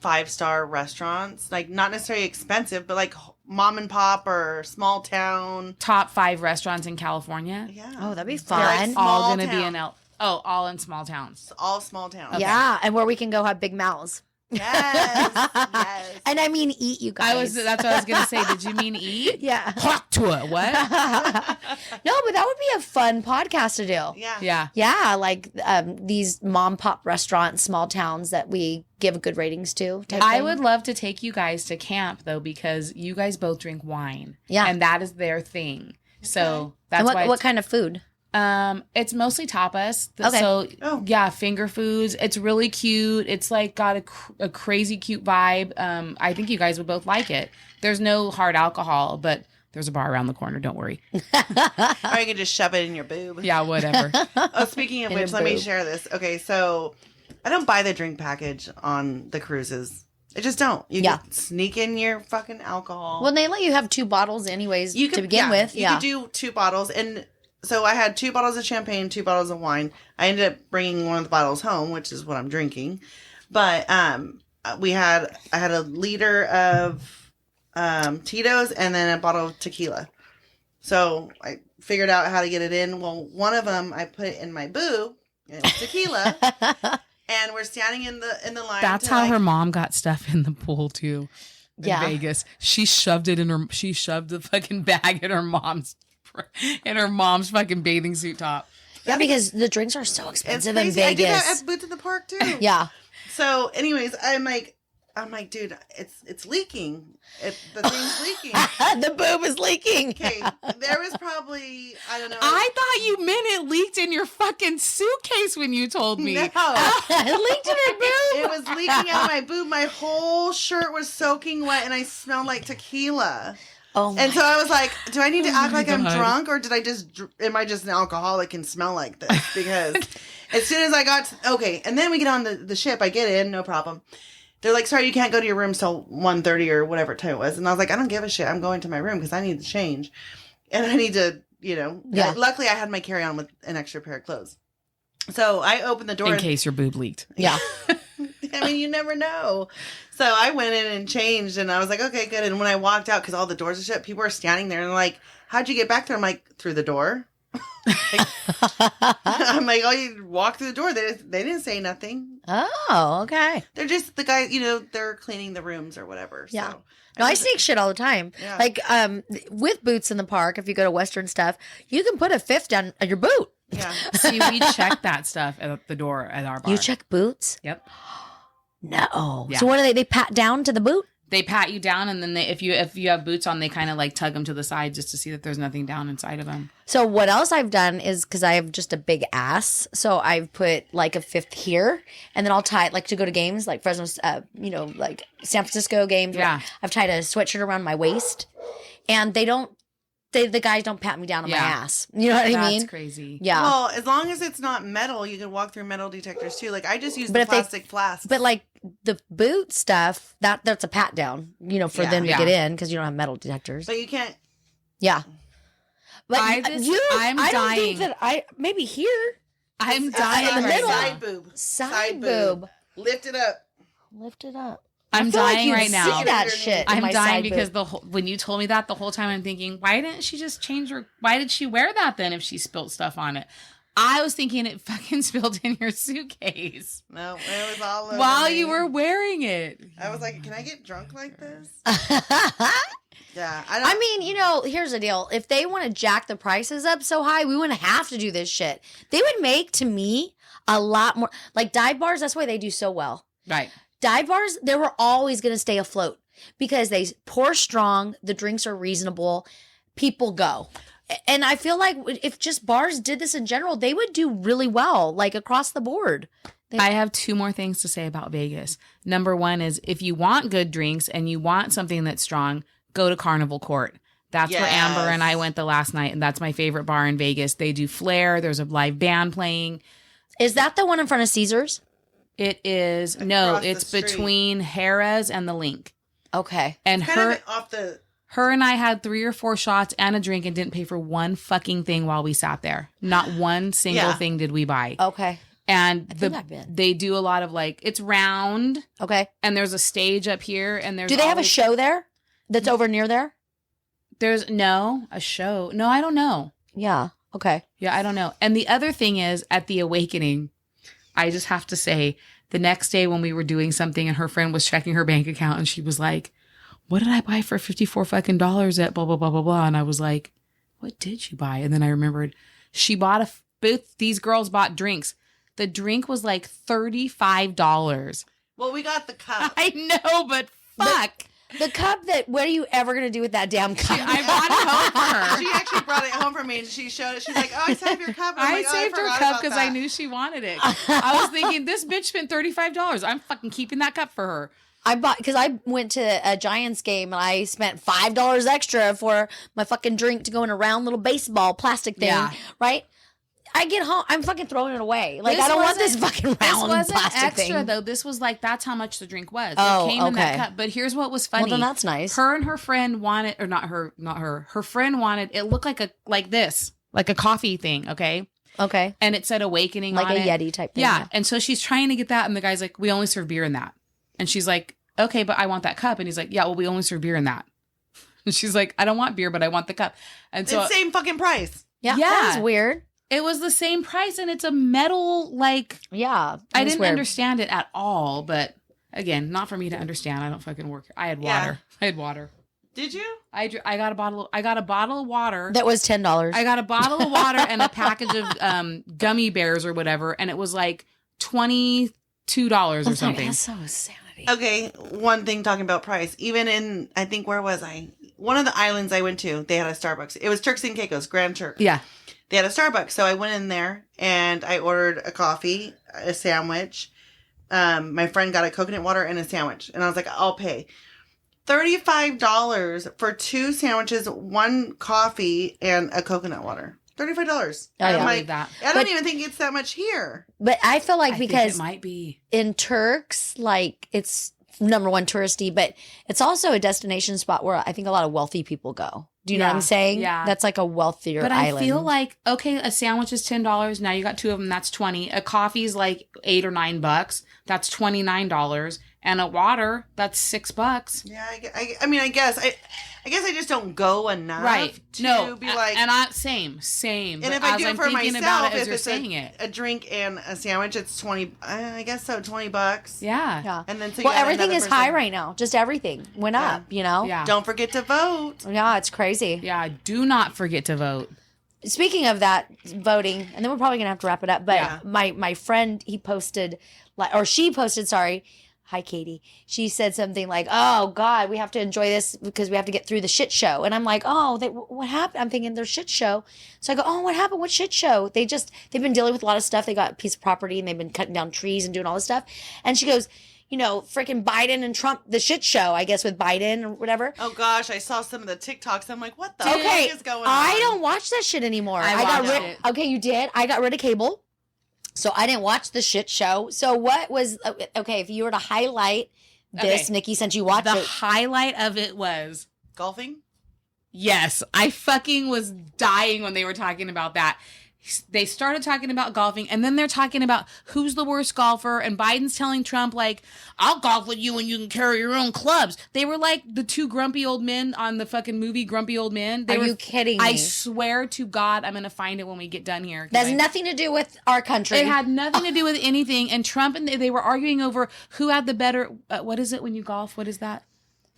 5-star restaurants. Like, not necessarily expensive, but like mom and pop or small town. Top 5 restaurants in California. Yeah. Oh, that'd be They're like fun. small All going to be town. in all in small towns. All small towns. Yeah, and where we can go have big mouths. Yes. Yes. And I mean eat, you guys. That's what I was going to say. Did you mean eat? Yeah. Talk to it. What? No, but that would be a fun podcast to do. Yeah. Yeah. Yeah, like these mom pop restaurants, small towns that we give good ratings to. I would love to take you guys to camp though, because you guys both drink wine. Yeah. And that is their thing. So that's And why. what kind of food? It's mostly tapas. Okay. So Oh. yeah, finger foods. It's really cute. It's like got a crazy cute vibe. I think you guys would both like it. There's no hard alcohol, but there's a bar around the corner. Don't worry. Or you can just shove it in your boob. Yeah, whatever. Oh, speaking of In which, your let me boob. share this. Okay, so I don't buy the drink package on the cruises. I just don't. You can sneak in your fucking alcohol. Well, they let you have 2 bottles anyways You to begin with. You could do 2 bottles. And so I had 2 bottles of champagne, 2 bottles of wine. I ended up bringing one of the bottles home, which is what I'm drinking. But I had a liter of Tito's and then a bottle of tequila. So I figured out how to get it in. Well, one of them I put in my boob. And it was tequila. And we're standing in the line. That's how her mom got stuff in the pool too. In Vegas, she shoved the fucking bag in her mom's fucking bathing suit top. Yeah, because the drinks are so expensive in Vegas. I did that at Boots in the Park too. Yeah. So, anyways, I'm like, dude, it's leaking. The thing's leaking. The boob is leaking. Okay, there was probably, I don't know. I thought you meant it leaked in your fucking suitcase when you told me. No. It leaked in her boob. It was leaking out of my boob. My whole shirt was soaking wet, and I smelled like tequila. Oh my. And so I was like, do I need to act like I'm God. drunk, or am I just an alcoholic and smell like this? Because as soon as I got and then we get on the ship, I get in, no problem. They're like, sorry, you can't go to your rooms till 1:30 or whatever time it was. And I was like, I don't give a shit. I'm going to my room because I need to change. And I need to, luckily I had my carry-on with an extra pair of clothes. So I opened the door. In case your boob leaked. Yeah. I mean, you never know. So I went in and changed, and I was like, okay, good. And when I walked out, because all the doors are shut, people are standing there, and they're like, how'd you get back there? I'm like, through the door. I'm like, oh, you walk through the door. They didn't say nothing. Oh, okay. They're just the guys, they're cleaning the rooms or whatever. Yeah. So. No, I sneak shit all the time. Yeah. Like, with Boots in the Park, if you go to Western stuff, you can put a fifth down your boot. Yeah. See, we check that stuff at the door at our bar. You check boots? Yep. No. Yeah. So what do they pat down to the boot? They pat you down, and then if you have boots on, they kind of like tug them to the side just to see that there's nothing down inside of them. So what else I've done is, because I have just a big ass, so I've put like a fifth here, and then I'll tie it, like to go to games, like Fresno, like San Francisco games. Yeah. I've tied a sweatshirt around my waist, and the guys don't pat me down on my ass. You know what I mean? That's crazy. Yeah. Well, as long as it's not metal, you can walk through metal detectors too. Like I just use the plastic flasks. But like the boot stuff, that's a pat down, for them to get in, because you don't have metal detectors. But you can't. Yeah. But I'm I don't think dying. that maybe here. I'm dying in the right middle. now. Side boob. Side boob. Lift it up. Lift it up. I'm I feel dying like you'd right now. See that shit. in I'm my dying side because boob. when you told me that the whole time, I'm thinking, why didn't she just change her? Why did she wear that then if she spilled stuff on it? I was thinking it fucking spilled in your suitcase. No, it was all over while me. you were wearing it. I was like, can I get drunk like this? Yeah. I mean, here's the deal. If they want to jack the prices up so high, we wouldn't have to do this shit. They would make, to me, a lot more. Like dive bars, that's why they do so well. Right. Dive bars, they were always going to stay afloat because they pour strong, the drinks are reasonable, people go. And I feel like if just bars did this in general, they would do really well, like across the board. I have two more things to say about Vegas. Number one is if you want good drinks and you want something that's strong, go to Carnival Court. That's where Amber and I went the last night, and that's my favorite bar in Vegas. They do flair. There's a live band playing. Is that the one in front of Caesars? It is. Across No, the it's street. between Harrah's and the Link. Okay. And kind of off the. her and I had 3 or 4 shots and a drink and didn't pay for one fucking thing while we sat there. Not one single thing did we buy. Okay. And they do a lot of it's round. Okay. And there's a stage up here, and there's. Do they have a show there that's over near there? There's a show. No, I don't know. Yeah. Okay. Yeah, I don't know. And the other thing is, at the Awakening, I just have to say, the next day when we were doing something and her friend was checking her bank account and she was like, what did I buy for $54 fucking dollars at blah, blah, blah, blah, blah. And I was like, what did you buy? And then I remembered she bought these girls bought drinks. The drink was like $35. Well, we got the cup. I know, but fuck. The cup that, what are you ever going to do with that damn cup? I brought it home for her. She actually brought it home for me and she showed it. She's like, oh, I saved your cup. And I'm I like, saved oh, her forgot cup about because I that. knew she wanted it. I was thinking, this bitch spent $35. I'm fucking keeping that cup for her. Because I went to a Giants game and I spent $5 extra for my fucking drink to go in a round little baseball plastic thing. Yeah. Right? I get home, I'm fucking throwing it away. Like, This I don't want this wasn't- fucking round This wasn't plastic extra thing. though. This was that's how much the drink was. Oh, It came in that okay. cup. But here's what was funny. Well, then that's nice. Her and her friend wanted, or not her. Her friend wanted. It looked like a coffee thing. Okay, Okay. and it said Awakening Like on a it. Yeti type thing. Yeah, and so she's trying to get that, and the guy's like, "We only serve beer in that," and she's like, "Okay, but I want that cup," and he's like, "Yeah, well, we only serve beer in that," and she's like, "I don't want beer, but I want the cup," and so It's same fucking price. Yeah. Yeah. That was weird. It was the same price, and it's a metal, like... Yeah. I didn't understand it at all, but again, not for me to understand. I don't fucking work. I had water. Yeah. I had water. Did you? I got a bottle of water. That was $10. I got a bottle of water and a package of gummy bears or whatever, and it was like $22 or something. That's so insanity. Okay, one thing talking about price. Even in, I think, where was I? One of the islands I went to, they had a Starbucks. It was Turks and Caicos, Grand Turk. Yeah. They had a Starbucks. So I went in there and I ordered a coffee, a sandwich. My friend got a coconut water and a sandwich. And I was like, I'll pay. $35 for 2 sandwiches, 1 coffee, and a coconut water. $35. Oh, yeah. I'm I like, that. I don't even think it's that much here. But I feel like I think because it might be. in Turks, like it's number one touristy, but it's also a destination spot where I think a lot of wealthy people go. Do you know what I'm saying? Yeah. That's like a wealthier But island. I feel like, okay, a sandwich is $10. Now you got 2 of them. That's $20. A coffee's like $8 or $9. That's $29. And a water, that's $6. Yeah, I mean, I guess I just don't go enough Right. to No. be like... And same. And But if I as do I'm it for thinking myself, about it as if you're it's saying it. a drink and a sandwich, it's 20. I guess so, $20. Yeah. yeah. And then so you Well, add everything another is high person. right now. Just everything went Yeah. up, you know? Yeah. Don't forget to vote. Yeah, it's crazy. Yeah. Do not forget to vote. Speaking of that, voting, and then we're probably going to have to wrap it up, but Yeah. my friend, she posted, sorry. Hi, Katie. She said something like, oh, God, we have to enjoy this because we have to get through the shit show. And I'm like, oh, what happened? I'm thinking their shit show. So I go, oh, what happened? What shit show? They've been dealing with a lot of stuff. They got a piece of property and they've been cutting down trees and doing all this stuff. And she goes, freaking Biden and Trump, the shit show, I guess, with Biden or whatever. Oh gosh, I saw some of the TikToks. I'm like, what the Okay, heck is going on? I don't watch that shit anymore. I got watched rid. it. Okay, you did. I got rid of cable, so I didn't watch the shit show. So what was okay? If you were to highlight this, Okay. Nikki, since you watched The it, highlight of it was, Golfing? yes, I fucking was dying when they were talking about that. They started talking about golfing, and then they're talking about who's the worst golfer, and Biden's telling Trump, like, I'll golf with you and you can carry your own clubs. They were like the 2 grumpy old men on the fucking movie Grumpy Old Men. are you kidding me? I swear to God, I'm going to find it when we get done here. That's nothing to do with our country. It had nothing to do with anything, and Trump and they were arguing over who had the better, what is it when you golf? What is that?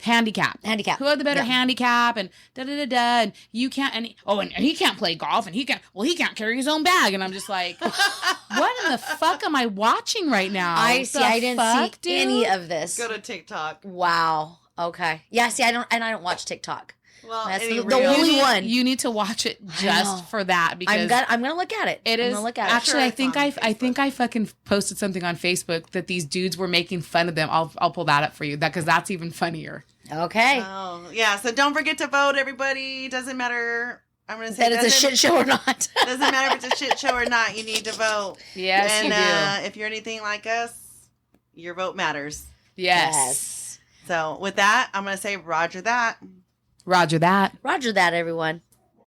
Handicap. Who had the better handicap and and you can't, and he can't play golf and he can't carry his own bag. And I'm just like, what in the fuck am I watching right now? I didn't see any of this. Go to TikTok. Wow. Okay. Yeah. See, I don't watch TikTok. Well, That's any the real- only one. You need to watch it know. just for that because I'm gonna look at it. it I'm is gonna look at it. actually. Sure, I it's think on I think I fucking posted something on Facebook that these dudes were making fun of them. I'll pull that up for you because that's even funnier. Okay. Oh, yeah. So don't forget to vote, everybody. Doesn't matter. I'm going to say That it's a shit show or not. Doesn't matter if it's a shit show or not. You need to vote. Yes, and you do. If you're anything like us, your vote matters. Yes. So with that, I'm going to say Roger that. Roger that. Roger that, everyone.